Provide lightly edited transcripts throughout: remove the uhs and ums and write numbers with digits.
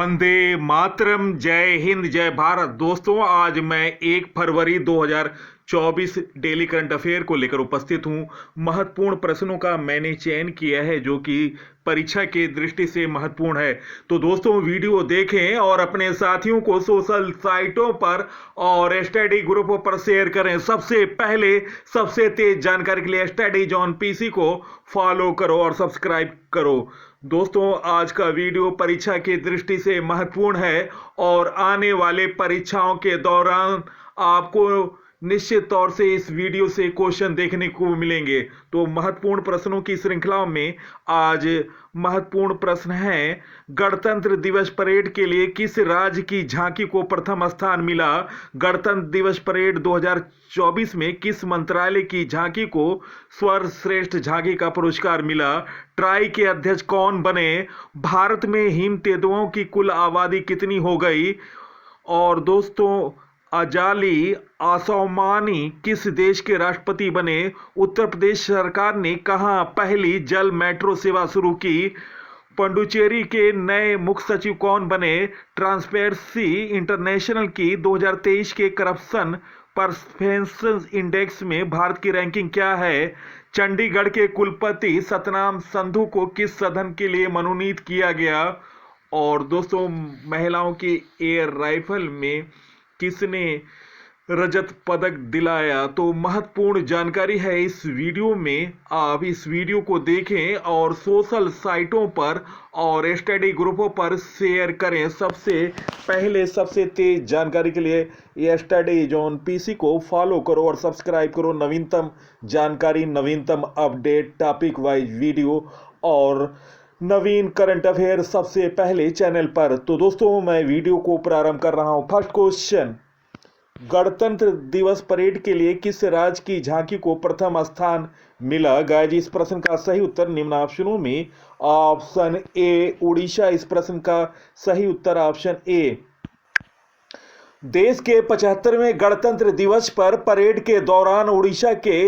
वंदे मातरम। जय हिंद, जय भारत। दोस्तों, आज मैं 1 फरवरी 2024 डेली करंट अफेयर को लेकर उपस्थित हूं। महत्वपूर्ण प्रश्नों का मैंने चयन किया है जो कि परीक्षा की दृष्टि से महत्वपूर्ण है। तो दोस्तों, वीडियो देखें और अपने साथियों को सोशल साइटों पर और स्टडी ग्रुपों पर शेयर करें। सबसे पहले सबसे तेज जानकारी के लिए स्टडीज ऑन पीसी को फॉलो करो और सब्सक्राइब करो। दोस्तों, आज का वीडियो परीक्षा की दृष्टि से महत्वपूर्ण है और आने वाले परीक्षाओं के दौरान आपको निश्चित तौर से इस वीडियो से क्वेश्चन देखने को मिलेंगे। तो महत्वपूर्ण प्रश्नों की श्रृंखला में आज महत्वपूर्ण प्रश्न है, गणतंत्र दिवस परेड के लिए किस राज्य की झांकी को प्रथम स्थान मिला? गणतंत्र दिवस परेड 2024 में किस मंत्रालय की झांकी को सर्वश्रेष्ठ झांकी का पुरस्कार मिला? ट्राई के अध्यक्ष कौन बने? भारत में हिम तेंदुओं की कुल आबादी कितनी हो गई? और दोस्तों, अजाली आसौमानी किस देश के राष्ट्रपति बने? उत्तर प्रदेश सरकार ने कहां पहली जल मेट्रो सेवा शुरू की? पुडुचेरी के नए मुख्य सचिव कौन बने? ट्रांसपेरेंसी इंटरनेशनल की 2023 के करप्शन परसेप्शन इंडेक्स में भारत की रैंकिंग क्या है? चंडीगढ़ के कुलपति सतनाम संधू को किस सदन के लिए मनोनीत किया गया? और दोस्तों, महिलाओं की एयर राइफल में किसने रजत पदक दिलाया? तो महत्वपूर्ण जानकारी है इस वीडियो में। आप इस वीडियो को देखें और सोशल साइटों पर और स्टडी ग्रुपों पर शेयर करें। सबसे पहले सबसे तेज जानकारी के लिए ये स्टडीज ऑन पीसी को फॉलो करो और सब्सक्राइब करो। नवीनतम जानकारी, नवीनतम अपडेट, टॉपिक वाइज वीडियो और नवीन करंट अफेयर सबसे पहले चैनल पर। तो दोस्तों, मैं वीडियो को प्रारंभ कर रहा हूं। फर्स्ट क्वेश्चन, गणतंत्र दिवस परेड के लिए किस राज्य की झांकी को प्रथम स्थान मिला? गाइस, इस प्रश्न का सही उत्तर निम्न ऑप्शनों में ऑप्शन ए उड़ीसा। इस प्रश्न का सही उत्तर ऑप्शन ए। देश के 75वें गणतंत्र दिवस पर परेड के दौरान उड़ीसा के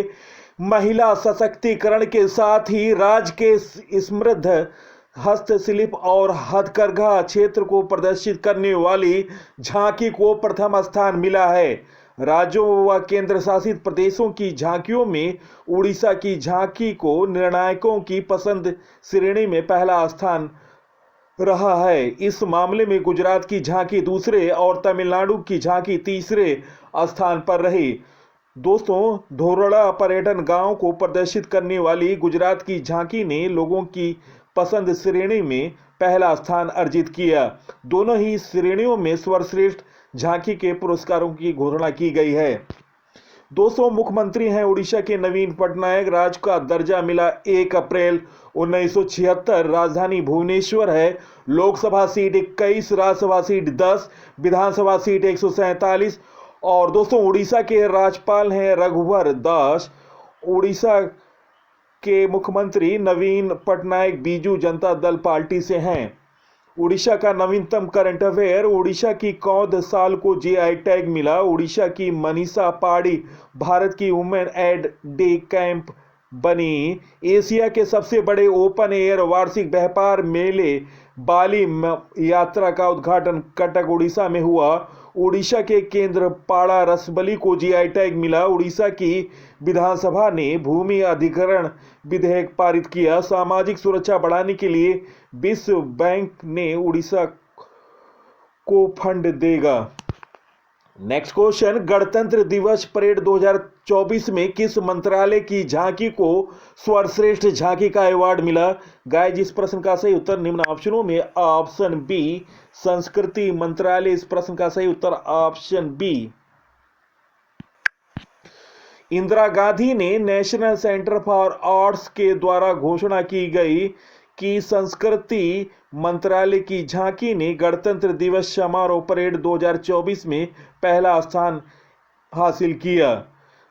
महिला सशक्तिकरण के साथ ही राज्य के समृद्ध हस्तशिल्प और हथकरघा क्षेत्र को प्रदर्शित करने वाली झांकी को प्रथम स्थान मिला है। राज्यों व केंद्र शासित प्रदेशों की झांकियों में उड़ीसा की झांकी को निर्णायकों की पसंद श्रेणी में पहला स्थान रहा है। इस मामले में गुजरात की झांकी दूसरे और तमिलनाडु की झांकी तीसरे स्थान पर रही। दोस्तों, धोरड़ा पर्यटन गांव को प्रदर्शित करने वाली गुजरात की झांकी ने लोगों की पसंद श्रेणी में पहला स्थान अर्जित किया। दोनों ही श्रेणियों में सर्वश्रेष्ठ झांकी के पुरस्कारों की घोषणा की गई है। दोस्तों, मुख्यमंत्री हैं उड़ीसा के नवीन पटनायक। राज्य का दर्जा मिला 1 अप्रैल 1976। राजधानी भुवनेश्वर है। लोकसभा सीट 21, राज्यसभा सीट 10, विधानसभा सीट 147। और दोस्तों, उड़ीसा के राज्यपाल हैं रघुवर दास। उड़ीसा के मुख्यमंत्री नवीन पटनायक बीजू जनता दल पार्टी से हैं। उड़ीसा का नवीनतम करंट अफेयर, उड़ीसा की कौंध साल को जीआई टैग मिला। उड़ीसा की मनीषा पाड़ी भारत की वुमेन एड डे कैंप बनी। एशिया के सबसे बड़े ओपन एयर वार्षिक व्यापार मेले बाली यात्रा का उद्घाटन कटक उड़ीसा में हुआ। उड़ीसा के केंद्रपाड़ा रसबली को जीआई टैग मिला। उड़ीसा की विधानसभा ने भूमि अधिग्रहण विधेयक पारित किया। सामाजिक सुरक्षा बढ़ाने के लिए विश्व बैंक ने उड़ीसा को फंड देगा। नेक्स्ट क्वेश्चन, गणतंत्र दिवस परेड 2024 में किस मंत्रालय की झांकी को सर्वश्रेष्ठ झांकी का अवार्ड मिला? गाइस, इस प्रश्न का सही उत्तर निम्न ऑप्शनों में ऑप्शन बी संस्कृति मंत्रालय। इस प्रश्न का सही उत्तर ऑप्शन बी। इंदिरा गांधी ने नेशनल सेंटर फॉर आर्ट्स के द्वारा घोषणा की गई कि संस्कृति मंत्रालय की झांकी ने गणतंत्र दिवस समारोह परेड 2024 में पहला स्थान हासिल किया।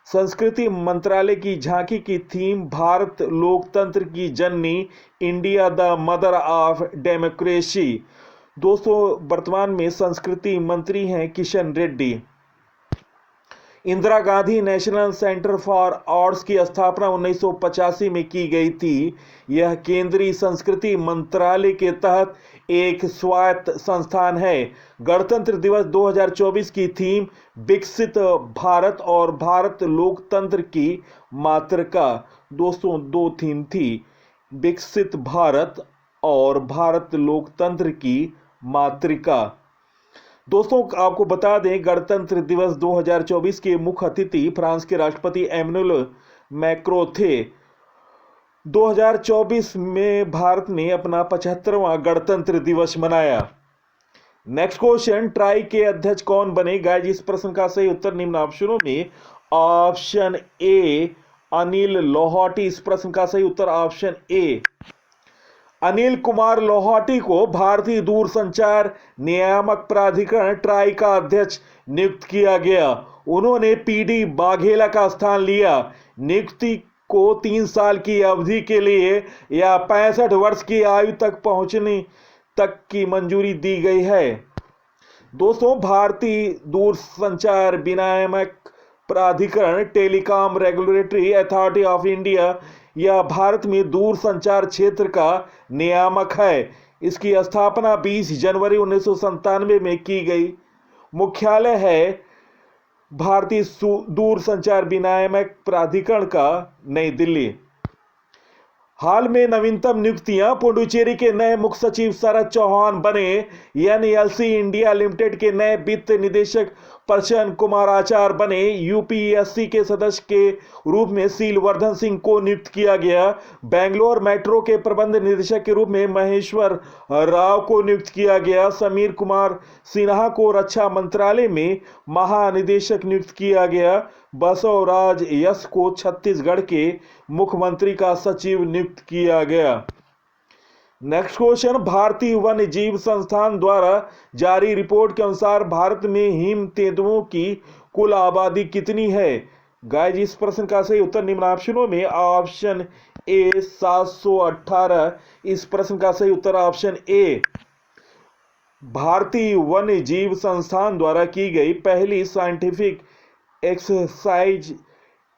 संस्कृति मंत्रालय की झांकी की थीम भारत लोकतंत्र की जननी, India the mother of democracy. दोस्तों, वर्तमान में संस्कृति मंत्री हैं Kishan Reddy. Indira Gandhi national centre for arts की स्थापना 1985 में की गई थी। यह केंद्रीय संस्कृति मंत्रालय के तहत एक स्वायत्त संस्थान है। गणतंत्र दिवस 2024 की थीम विकसित भारत और भारत लोकतंत्र की मातृका। दोस्तों, दो थीम थी, विकसित भारत और भारत लोकतंत्र की मातृका। दोस्तों, आपको बता दें, गणतंत्र दिवस 2024 के मुख्य अतिथि फ्रांस के राष्ट्रपति एमेनुएल मैक्रों थे। 2024 में भारत ने अपना 75वां गणतंत्र दिवस मनाया। नेक्स्ट क्वेश्चन, ट्राई के अध्यक्ष कौन बने? गाइस, इस प्रश्न का सही उत्तर निम्न ऑप्शनों में ऑप्शन ए अनिल लोहाटी। इस प्रश्न का सही उत्तर ऑप्शन ए अनिल कुमार लोहाटी को भारतीय दूरसंचार नियामक प्राधिकरण ट्राई का अध्यक्ष नियुक्त किया गया। उन्होंने पीडी वाघेला का स्थान लिया। नियुक्ति को 3 साल की अवधि के लिए या 65 वर्ष की आयु तक पहुंचने तक की मंजूरी दी गई है। दोस्तों, भारतीय दूरसंचार विनियामक प्राधिकरण telecom regulatory authority of India यह भारत में दूरसंचार क्षेत्र का नियामक है। इसकी स्थापना 20 जनवरी 1997 में की गई। मुख्यालय है भारतीय दूरसंचार विनियामक प्राधिकरण का, नई दिल्ली। हाल में नवीनतम नियुक्तियां, पुडुचेरी के नए मुख्य सचिव शरद चौहान बने। एनएलसी इंडिया लिमिटेड के नए वित्त निदेशक प्रसन्न कुमार आचार्य बने। यूपीएससी के सदस्य के रूप में शीलवर्धन सिंह को नियुक्त किया गया। बेंगलोर मेट्रो के प्रबंध निदेशक के रूप में महेश्वर राव को नियुक्त किया गया। समीर कुमार सिन्हा को रक्षा मंत्रालय में महानिदेशक नियुक्त किया गया। बसवराज यश को छत्तीसगढ़ के मुख्यमंत्री का सचिव नियुक्त किया गया। नेक्स्ट क्वेश्चन, भारतीय वन्य जीव संस्थान द्वारा जारी रिपोर्ट के अनुसार भारत में हिम तेंदुओं की कुल आबादी कितनी है? गाइस, इस प्रश्न का सही उत्तर निम्न ऑप्शनों में ऑप्शन ए 718। इस प्रश्न का सही उत्तर ऑप्शन ए भारतीय वन्य जीव संस्थान द्वारा की गई पहली साइंटिफिक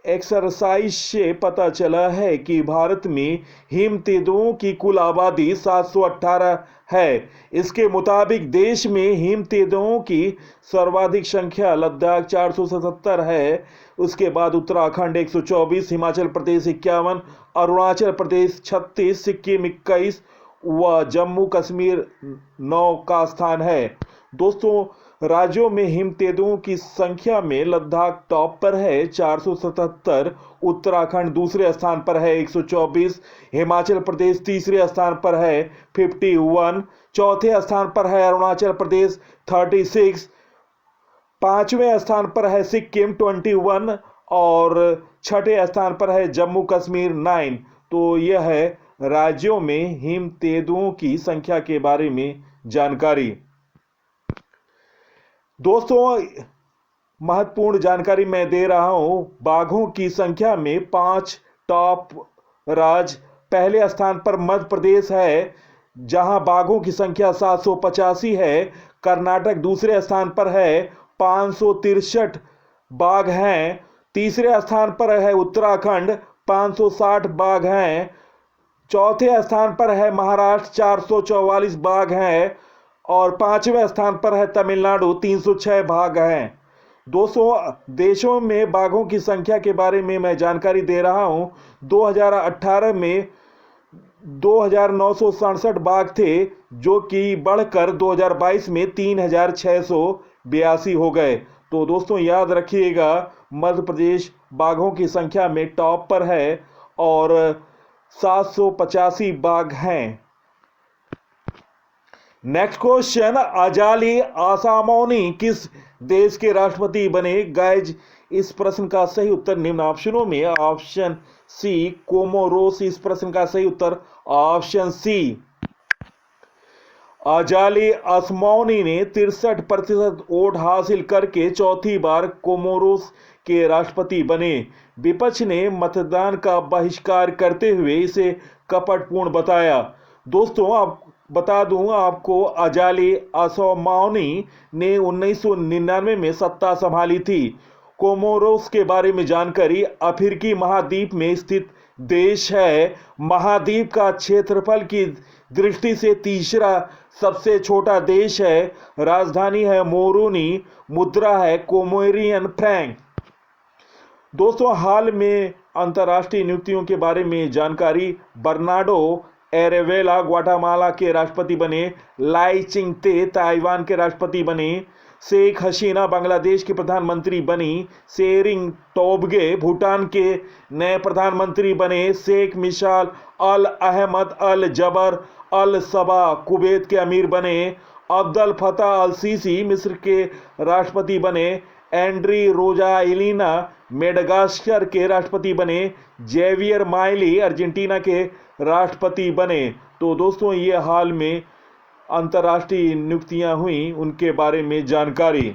एक्सरसाइज से पता चला है कि भारत में हिम तेंदुओं की कुल आबादी 718 है। इसके मुताबिक देश में हिम तेंदुओं की सर्वाधिक संख्या लद्दाख 477 है। उसके बाद उत्तराखंड 124, हिमाचल प्रदेश 51, अरुणाचल प्रदेश 36, सिक्किम 21 व जम्मू कश्मीर 9 का स्थान है। दोस्तों, राज्यों में हिम तेंदुओं की संख्या में लद्दाख टॉप पर है 477, उत्तराखंड दूसरे स्थान पर है 124, हिमाचल प्रदेश तीसरे स्थान पर है 51, चौथे स्थान पर है अरुणाचल प्रदेश 36, पांचवें स्थान पर है सिक्किम 21 और छठे स्थान पर है जम्मू कश्मीर 9। तो यह है राज्यों में हिम तेंदुओं की संख्या के बारे में जानकारी। दोस्तों, महत्वपूर्ण जानकारी मैं दे रहा हूं। बाघों की संख्या में 5 टॉप राज्य, पहले स्थान पर मध्य प्रदेश है जहां बाघों की संख्या 785 है। कर्नाटक दूसरे स्थान पर है, 563 बाघ हैं। तीसरे स्थान पर है उत्तराखंड, 560 बाघ हैं। चौथे स्थान पर है महाराष्ट्र, 444 बाघ हैं और पांचवें स्थान पर है तमिलनाडु, 306 बाघ हैं। 200 देशों में बाघों की संख्या के बारे में मैं जानकारी दे रहा हूं। 2018 में 2967 बाघ थे, जो कि बढ़कर 2022 में 3682 हो गए। तो दोस्तों, याद रखिएगा, मध्य प्रदेश बाघों की संख्या में टॉप पर है और 785 बाघ हैं। नेक्स्ट क्वेश्चन, अजाली आसामौनी किस देश के राष्ट्रपति बने? गाइज, इस प्रश्न का सही उत्तर निम्न ऑप्शनों में ऑप्शन सी कोमोरोस। इस प्रश्न का सही उत्तर ऑप्शन सी। अजाली आसमौनी ने 63% वोट हासिल करके चौथी बार कोमोरोस के राष्ट्रपति बने। विपक्ष ने मतदान का बहिष्कार करते हुए इसे कपटपूर्ण बताया। दोस्तों, आप बता दूं आपको, अजाली आसमौनी ने 1999 में सत्ता संभाली थी। कोमोरोस के बारे में जानकारी। अफ्रीकी महाद्वीप में स्थित देश है। महाद्वीप का क्षेत्रफल की दृष्टि से तीसरा सबसे छोटा देश है। राजधानी है मोरोनी। मुद्रा है कोमोरियन फ्रैंक। दोस्तों, हाल में अंतर्राष्ट्रीय नियुक्तियों के बारे में जानकारी। बर्नार्डो एरेवेला ग्वाटेमाला के राष्ट्रपति बने। लाई चिंगते ताइवान के राष्ट्रपति बने। शेख हसीना बांग्लादेश की प्रधानमंत्री बनी। शेरिंग टोब्गे भूटान के नए प्रधानमंत्री बने। शेख मिसाल अल अहमद अल जबर अल सबा कुवैत के अमीर बने। अब्दुल फतह अल सीसी मिस्र के राष्ट्रपति बने। एंड्री रोजाइलिना मेडागास्कर के राष्ट्रपति बने। जेवियर माइली अर्जेंटीना के राष्ट्रपति बने। तो दोस्तों, ये हाल में अंतर्राष्ट्रीय नियुक्तियां हुई, उनके बारे में जानकारी।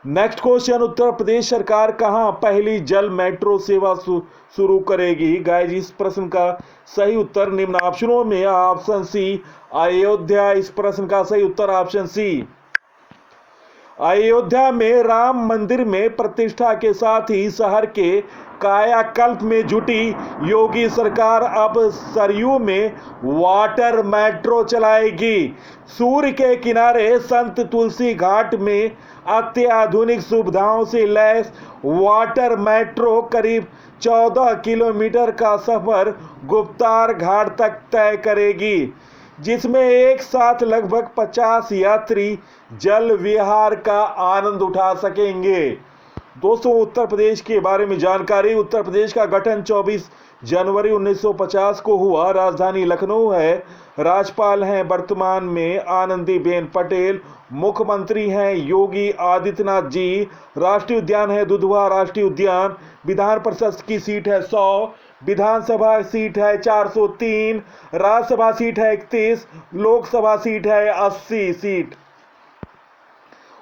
नेक्स्ट क्वेश्चन, उत्तर प्रदेश सरकार कहां पहली जल मेट्रो सेवा शुरू करेगी? गाइस, इस प्रश्न का सही उत्तर निम्न ऑप्शनों में ऑप्शन सी अयोध्या। इस प्रश्न का सही उत्तर ऑप्शन सी अयोध्या में राम मंदिर में प्रतिष्ठा के साथ ही शहर के कायाकल्प में जुटी योगी सरकार अब सरयू में वाटर मेट्रो चलाएगी। सूर्य के किनारे संत तुलसी घाट में अत्याधुनिक सुविधाओं से लैस वाटर मेट्रो करीब 14 किलोमीटर का सफर गुप्तार घाट तक तय करेगी, जिसमें एक साथ लगभग 50 यात्री जल विहार का आनंद उठा सकेंगे। दोस्तों, उत्तर प्रदेश के बारे में जानकारी। उत्तर प्रदेश का गठन 24 जनवरी 1950 को हुआ। राजधानी लखनऊ है। राज्यपाल हैं वर्तमान में आनंदीबेन पटेल। मुख्यमंत्री हैं योगी आदित्यनाथ जी। राष्ट्रीय उद्यान है दुधवा राष्ट्रीय उद्यान। विधान परिषद की सीट है 100। विधानसभा सीट है 403। राज्यसभा सीट है 31। लोकसभा सीट है 80 सीट।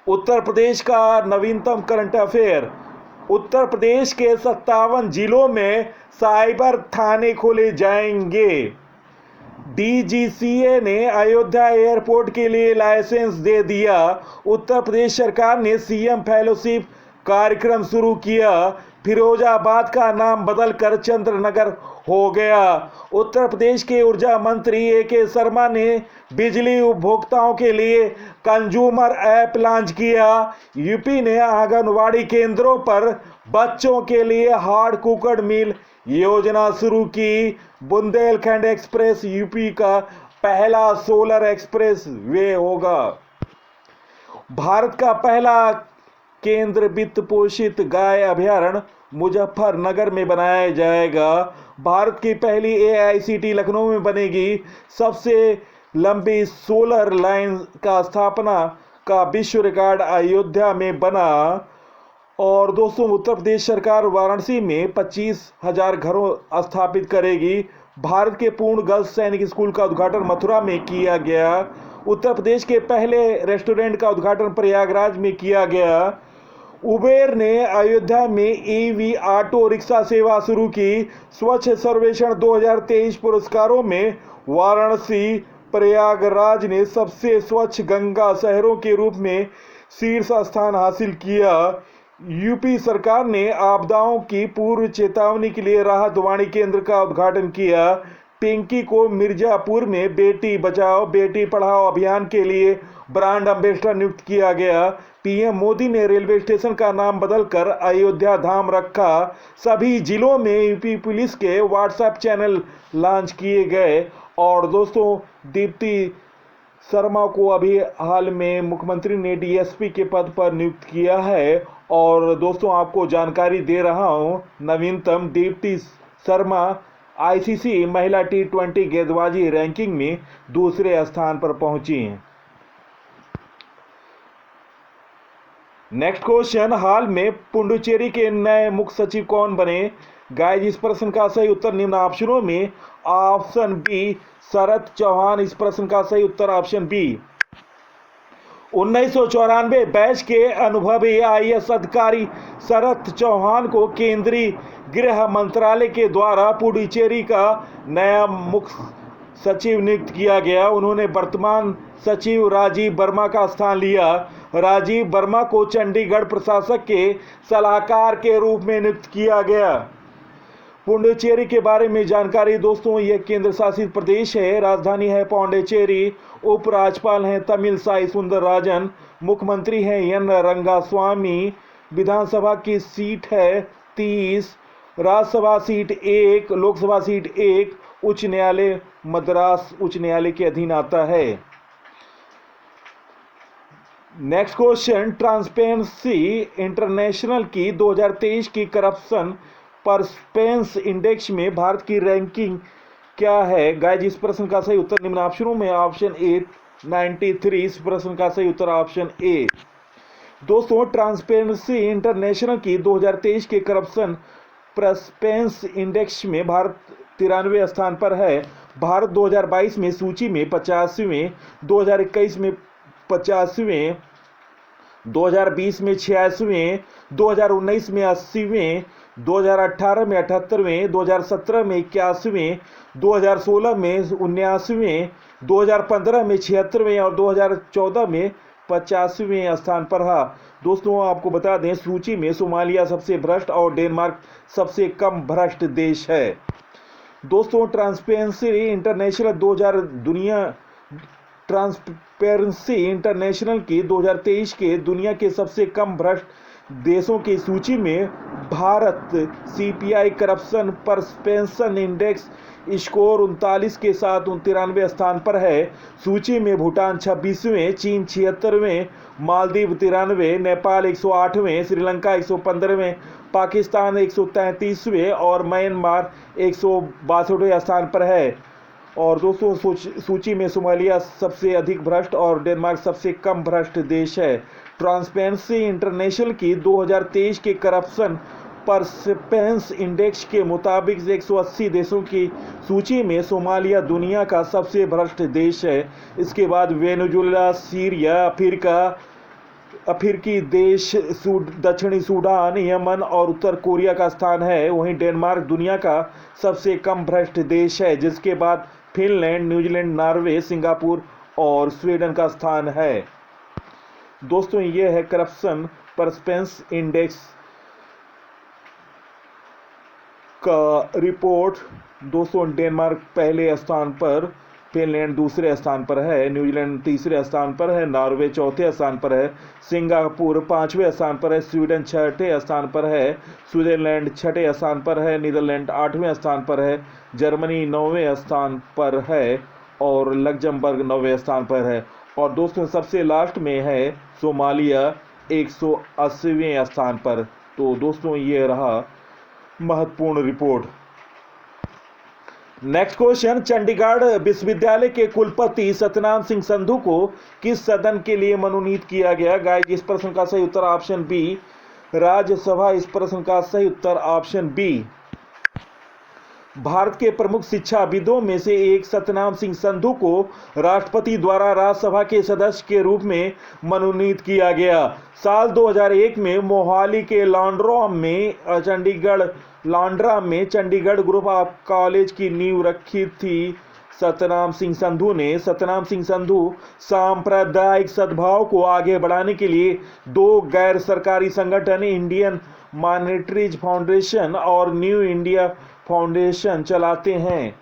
उत्तर प्रदेश का नवीनतम करंट अफेयर। उत्तर प्रदेश के 57 जिलों में साइबर थाने खोले जाएंगे। डीजीसीए ने अयोध्या एयरपोर्ट के लिए लाइसेंस दे दिया। उत्तर प्रदेश सरकार ने सीएम फेलोशिप कार्यक्रम शुरू किया। फिरोजाबाद का नाम बदलकर चंद्रनगर हो गया। उत्तर प्रदेश के ऊर्जा मंत्री ए.के. शर्मा ने बिजली उपभोक्ताओं के लिए कंज्यूमर ऐप लॉन्च किया। यूपी ने आंगनवाड़ी केंद्रों पर बच्चों के लिए हार्ड कुकड मील योजना शुरू की। बुंदेलखंड एक्सप्रेस यूपी का पहला सोलर एक्सप्रेस वे होगा। भारत का पहला केंद्र वित्त पोषित गाय अभयारण्य मुजफ्फरनगर में बनाया जाएगा। भारत की पहली AICT लखनऊ में बनेगी। सबसे लंबी सोलर लाइन का स्थापना का विश्व रिकॉर्ड अयोध्या में बना। और दोस्तों, उत्तर प्रदेश सरकार वाराणसी में 25,000 घरों स्थापित करेगी। भारत के पूर्ण गर्ल्स सैनिक स्कूल का उद्घाटन मथुरा में किया गया। उत्तर प्रदेश के पहले रेस्टोरेंट का उद्घाटन प्रयागराज में किया गया। उबेर ने अयोध्या में EV ऑटो रिक्शा सेवा शुरू की। स्वच्छ सर्वेक्षण 2023 पुरस्कारों में वाराणसी प्रयागराज ने सबसे स्वच्छ गंगा शहरों के रूप में शीर्ष स्थान हासिल किया। यूपी सरकार ने आपदाओं की पूर्व चेतावनी के लिए राहत वाणी केंद्र का उद्घाटन किया। पिंकी को मिर्जापुर में बेटी बचाओ बेटी पढ़ाओ अभियान के लिए ब्रांड एम्बेसडर नियुक्त किया गया। पीएम मोदी ने रेलवे स्टेशन का नाम बदलकर अयोध्या धाम रखा। सभी जिलों में यूपी पुलिस के व्हाट्सएप चैनल लॉन्च किए गए। और दोस्तों, दीप्ति शर्मा को अभी हाल में मुख्यमंत्री ने DSP के पद पर नियुक्त किया है। और दोस्तों, आपको जानकारी दे रहा हूं, नवीनतम दीप्ति शर्मा ICC महिला T20 गेंदबाजी रैंकिंग में दूसरे स्थान पर पहुंची हैं। नेक्स्ट क्वेश्चन, हाल में पुडुचेरी के नए मुख्य सचिव कौन बने? गाइस, इस प्रश्न का सही उत्तर निम्न ऑप्शनों में ऑप्शन बी शरद चौहान। इस प्रश्न का सही उत्तर ऑप्शन बी। 1994 बैच के अनुभवी IAS अधिकारी शरद चौहान को केंद्रीय गृह मंत्रालय के द्वारा पुडुचेरी का नया मुख्य सचिव नियुक्त किया गया। उन्होंने वर्तमान सचिव राजीव वर्मा का स्थान लिया। राजीव वर्मा को चंडीगढ़ प्रशासक के सलाहकार के रूप में नियुक्त किया गया। पुडुचेरी के बारे में जानकारी दोस्तों, यह केंद्र शासित प्रदेश है। राजधानी है पौंडीचेरी। उपराज्यपाल हैं तमिलसाई सुंदरराजन। मुख्यमंत्री हैं एन रंगास्वामी। विधानसभा की सीट है 30। Rajya Sabha seat 1, Lok Sabha seat 1। उच्च न्यायालय मद्रास उच्च न्यायालय के अधीन आता है। नेक्स्ट क्वेश्चन, ट्रांसपेरेंसी इंटरनेशनल की 2023 की करप्शन परसेप्शन इंडेक्स में भारत की रैंकिंग क्या है? गाइज, इस प्रश्न का सही उत्तर निम्न ऑप्शनों में ऑप्शन ए 93। इस प्रश्न का सही उत्तर ऑप्शन ए। दोस्तों, ट्रांसपेरेंसी इंटरनेशनल की 2023 के करप्शन परसेप्शन इंडेक्स में भारत 93वें स्थान पर है। भारत 2022 में सूची में 85वें, 2021 में 50वें, 2020 में 86वें, 2019 में 80वें, 2018 में 78वें, 2017 में 81वें, 2016 में 79वें, 2015 में 76वें और 2014 में 50वें स्थान पर रहा। दोस्तों, आपको बता दें, सूची में सोमालिया सबसे भ्रष्ट और डेनमार्क सबसे कम भ्रष्ट देश है। दोस्तों, ट्रांसपेरेंसी इंटरनेशनल की 2023 के दुनिया के सबसे कम भ्रष्ट देशों की सूची में Bharat CPI corruption perception index score 39 के साथ 93वें स्थान पर है। सूची में भूटान 26वें, चीन 76वें, मालदीव 93वें, नेपाल 108वें, श्रीलंका 115वें, पाकिस्तान 133वें और म्यांमार 162वें स्थान पर है। और दोस्तों, सूची में सोमालिया सबसे अधिक भ्रष्ट और डेनमार्क सबसे कम भ्रष्ट देश है। ट्रांसपेरेंसी इंटरनेशनल की 2023 के करप्शन परसेप्शन इंडेक्स के मुताबिक 180 देशों की सूची में सोमालिया दुनिया का सबसे भ्रष्ट देश है। इसके बाद वेनेजुएला, सीरिया, अफ्रीकी देश, दक्षिणी सूडान, यमन और उत्तर कोरिया का स्थान है। वहीं डेनमार्क दुनिया का सबसे कम भ्रष्ट देश है, जिसके बाद फिनलैंड, न्यूजीलैंड, नॉर्वे, सिंगापुर और स्वीडन का स्थान है। दोस्तों, ये है करप्शन परसेप्शन इंडेक्स का रिपोर्ट। दोस्तों, डेनमार्क पहले स्थान पर, फिनलैंड दूसरे स्थान पर है, न्यूजीलैंड तीसरे स्थान पर है, नॉर्वे चौथे स्थान पर है, सिंगापुर 5वें स्थान पर है, स्वीडन 6ठे स्थान पर है, स्विट्जरलैंड 6ठे स्थान पर है, नीदरलैंड 8वें स्थान पर है, जर्मनी 9वें स्थान पर है और लग्जमबर्ग 9वें स्थान पर है। और दोस्तों, सबसे लास्ट में है सोमालिया 180वें स्थान पर। तो दोस्तों, ये रहा महत्वपूर्ण रिपोर्ट। नेक्स्ट क्वेश्चन, चंडीगढ़ विश्वविद्यालय के कुलपति सतनाम सिंह संधू को किस सदन के लिए मनोनीत किया गया? गाइस, इस प्रश्न का सही उत्तर ऑप्शन बी, राज्यसभा। इस प्रश्न का सही उत्तर ऑप्शन बी। भारत के प्रमुख शिक्षाविदों में से एक सतनाम सिंह संधू को राष्ट्रपति द्वारा राज्यसभा के सदस्य के रूप में मनोनीत किया गया। साल 2001 में मोहाली के लांड्रा में चंडीगढ़ ग्रुप ऑफ कॉलेज की नींव रखी थी सतनाम सिंह संधू ने। सतनाम सिंह संधू सांप्रदायिक सद्भाव को आगे बढ़ाने के लिए 2 गैर सरकारी संगठन, इंडियन मॉनेटरीज फाउंडेशन और न्यू इंडिया फाउंडेशन चलाते हैं।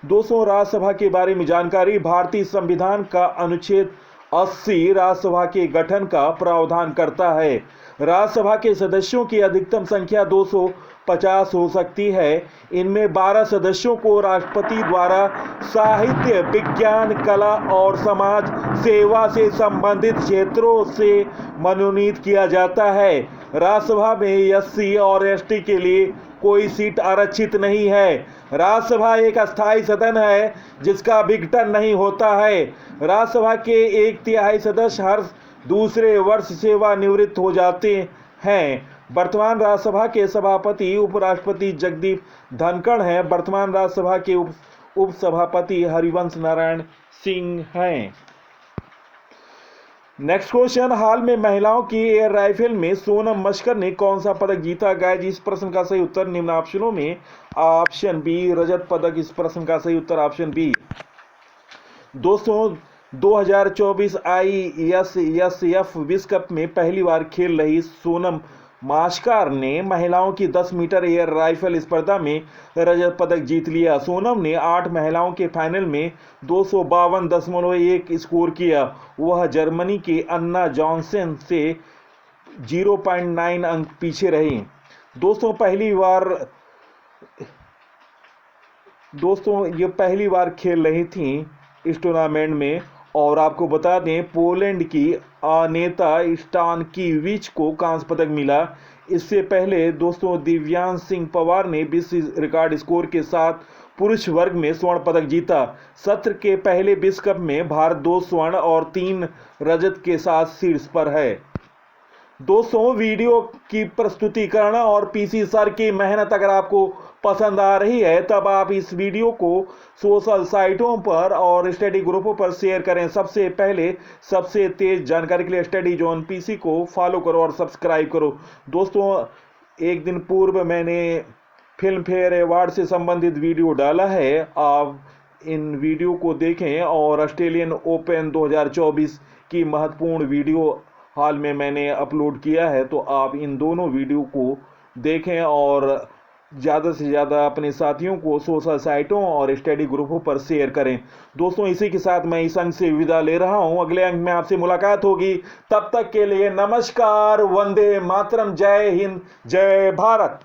दोस्तों, राज्यसभा के बारे में जानकारी। भारतीय संविधान का अनुच्छेद 80 राज्यसभा के गठन का प्रावधान करता है। राज्यसभा के सदस्यों की अधिकतम संख्या 250 हो सकती है। इनमें 12 सदस्यों को राष्ट्रपति द्वारा साहित्य, विज्ञान, कला और समाज सेवा से संबंधित क्षेत्रों से मनोनीत किया जाता है। राज्यसभा में एससी और एसटी के लिए कोई सीट आरक्षित नहीं है। राज्यसभा एक अस्थायी सदन है जिसका विघटन नहीं होता है। राज्यसभा के 1/3 सदस्य हर दूसरे वर्ष सेवानिवृत्त हो जाते हैं। वर्तमान राज्यसभा के सभापति उपराष्ट्रपति जगदीप धनखड़ हैं। वर्तमान राज्यसभा के उपसभापति हरिवंश नारायण सिंह हैं। नेक्स्ट क्वेश्चन, हाल में महिलाओं की एयर राइफल में सोनम मस्कर ने कौन सा पदक जीता? गाइस, इस प्रश्न का सही उत्तर निम्न ऑप्शनों में ऑप्शन बी, रजत पदक। इस प्रश्न का सही उत्तर ऑप्शन बी। दोस्तों, 2024 ISSF विश्व कप में पहली बार खेल रही सोनम मास्कार ने महिलाओं की 10 मीटर एयर राइफल स्पर्धा में रजत पदक जीत लिया। सोनम ने 8 महिलाओं के फाइनल में 252.1 स्कोर किया। वह जर्मनी के अन्ना जॉनसन से 0.9 अंक पीछे रही। दोस्तों ये पहली बार खेल रही थी इस टूर्नामेंट में। और आपको बता दें, पोलैंड की अनेता स्टानकीविच को कांस्य पदक मिला। इससे पहले दोस्तों दिव्यांश सिंह पवार ने विश्व रिकॉर्ड स्कोर के साथ पुरुष वर्ग में स्वर्ण पदक जीता। सत्र के पहले विश्व कप में भारत 2 स्वर्ण और 3 रजत के साथ शीर्ष पर है। दोस्तों वीडियो की प्रस्तुतिकरण और पीसी सर की मेहनत अगर आपको पसंद आ रही है तब आप इस वीडियो को सोशल साइटों पर और स्टडी ग्रुपों पर शेयर करें। सबसे पहले सबसे तेज जानकारी के लिए स्टडी जोन पीसी को फॉलो करो और सब्सक्राइब करो। दोस्तों एक दिन पूर्व मैंने फिल्म फेयर अवार्ड से संबंधित वीडियो डाला है, आप इन वीडियो को देखें। और ऑस्ट्रेलियन ओपन 2024 की महत्वपूर्ण वीडियो हाल में मैंने अपलोड किया है, तो आप इन दोनों वीडियो को देखें और ज़्यादा से ज़्यादा अपने साथियों को सोशल साइटों और स्टडी ग्रुपों पर शेयर करें। दोस्तों इसी के साथ मैं इस अंक से विदा ले रहा हूं। अगले अंक में आपसे मुलाकात होगी, तब तक के लिए नमस्कार, वंदे मातरम, जय हिंद, जय भारत।